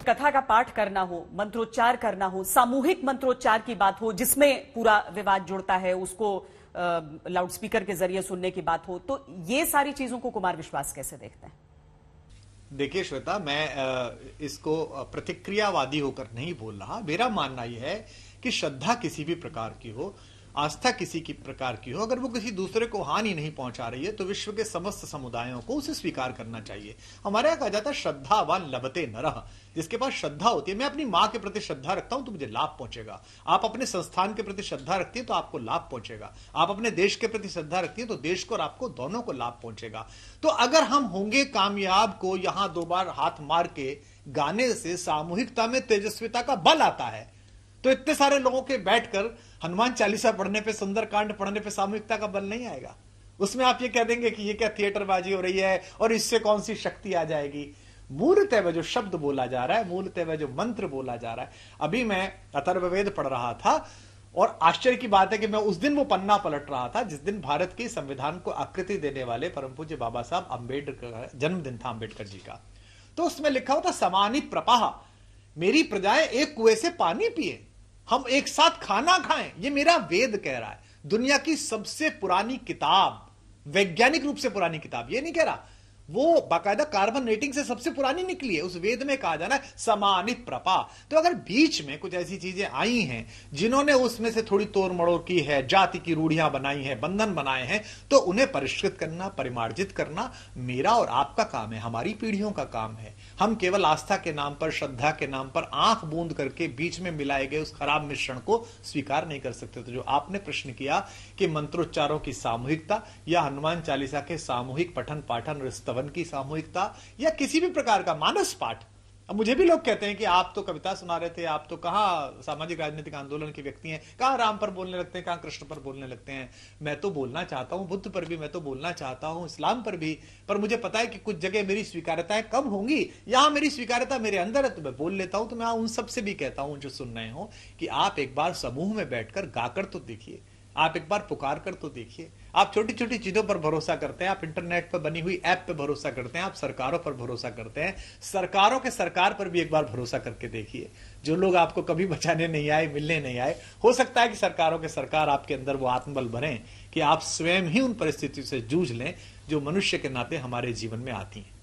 कथा का पाठ करना हो, मंत्रोच्चार करना हो, सामूहिक मंत्रोच्चार की बात हो जिसमें पूरा विवाद जुड़ता है, उसको लाउडस्पीकर के जरिए सुनने की बात हो, तो ये सारी चीजों को कुमार विश्वास कैसे देखते हैं? देखिए श्वेता, मैं इसको प्रतिक्रियावादी होकर नहीं बोल रहा। मेरा मानना यह है कि श्रद्धा किसी भी प्रकार की हो, आस्था किसी की प्रकार की हो, अगर वो किसी दूसरे को हानि नहीं पहुंचा रही है तो विश्व के समस्त समुदायों को उसे स्वीकार करना चाहिए। हमारे यहाँ कहा जाता है श्रद्धावान लभते नरः। जिसके पास श्रद्धा होती है, मैं अपनी माँ के प्रति श्रद्धा रखता हूं तो मुझे लाभ पहुंचेगा। आप अपने संस्थान के प्रति श्रद्धा रखती है तो आपको लाभ पहुंचेगा। आप अपने देश के प्रति श्रद्धा रखती है तो देश को और आपको दोनों को लाभ पहुंचेगा। तो अगर हम होंगे कामयाब को यहां 2 बार हाथ मार के गाने से सामूहिकता में तेजस्विता का बल आता है, तो इतने सारे लोगों के बैठकर हनुमान चालीसा पढ़ने पे, सुंदरकांड पढ़ने पे सामूहिकता का बल नहीं आएगा। उसमें आप ये कह देंगे कि ये क्या थिएटरबाजी हो रही है और इससे कौन सी शक्ति आ जाएगी। मूलतः वह जो शब्द बोला जा रहा है, मूलतः वह जो मंत्र बोला जा रहा है। अभी मैं अथर्ववेद पढ़ रहा था और आश्चर्य की बात है कि मैं उस दिन वो पन्ना पलट रहा था जिस दिन भारत के संविधान को आकृति देने वाले परम पूज्य बाबा साहब अम्बेडकर का जन्मदिन था, अम्बेडकर जी का। तो उसमें लिखा होता समानी प्रपाह, मेरी प्रजाएं एक कुएं से पानी पिए, हम एक साथ खाना खाएं। ये मेरा वेद कह रहा है। दुनिया की सबसे पुरानी किताब, वैज्ञानिक रूप से पुरानी किताब, ये नहीं कह रहा, वो बाकायदा कार्बन रेटिंग से सबसे पुरानी निकली है। उस वेद में कहा जाना है समानित प्रपा। तो अगर बीच में कुछ ऐसी चीजें आई हैं जिन्होंने उसमें से थोड़ी तोड़ मड़ोड़ की है, जाति की रूढ़ियां बनाई हैं, बंधन बनाए हैं, तो उन्हें परिष्कृत करना, परिमार्जित करना मेरा और आपका काम है, हमारी पीढ़ियों का काम है। हम केवल आस्था के नाम पर, श्रद्धा के नाम पर आंख बूंद करके बीच में मिलाए गए उस खराब मिश्रण को स्वीकार नहीं कर सकते। तो जो आपने प्रश्न किया कि मंत्रोच्चारों की सामूहिकता या हनुमान चालीसा के सामूहिक पठन पाठन और स्तवन की सामूहिकता या किसी भी प्रकार का मानस पाठ। अब मुझे भी लोग कहते हैं कि आप तो कविता सुना रहे थे, आप तो कहां सामाजिक राजनीतिक आंदोलन के व्यक्ति हैं, कहां राम पर बोलने लगते हैं, कहां कृष्ण पर बोलने लगते हैं। मैं तो बोलना चाहता हूं बुद्ध पर भी, मैं तो बोलना चाहता हूं इस्लाम पर भी, पर मुझे पता है कि कुछ जगह मेरी स्वीकार्यताएं कम होंगी। यहां मेरी स्वीकार्यता मेरे अंदर है तो मैं बोल लेता हूं। तो मैं उन सबसे भी कहता हूं जो सुन रहे हो कि आप एक बार समूह में बैठकर गाकर तो देखिए, आप एक बार पुकार कर तो देखिए। आप छोटी छोटी चीजों पर भरोसा करते हैं, आप इंटरनेट पर बनी हुई ऐप पर भरोसा करते हैं, आप सरकारों पर भरोसा करते हैं, सरकारों के सरकार पर भी एक बार भरोसा करके देखिए। जो लोग आपको कभी बचाने नहीं आए, मिलने नहीं आए, हो सकता है कि सरकारों के सरकार आपके अंदर वो आत्मबल भरें कि आप स्वयं ही उन परिस्थितियों से जूझ लें जो मनुष्य के नाते हमारे जीवन में आती हैं।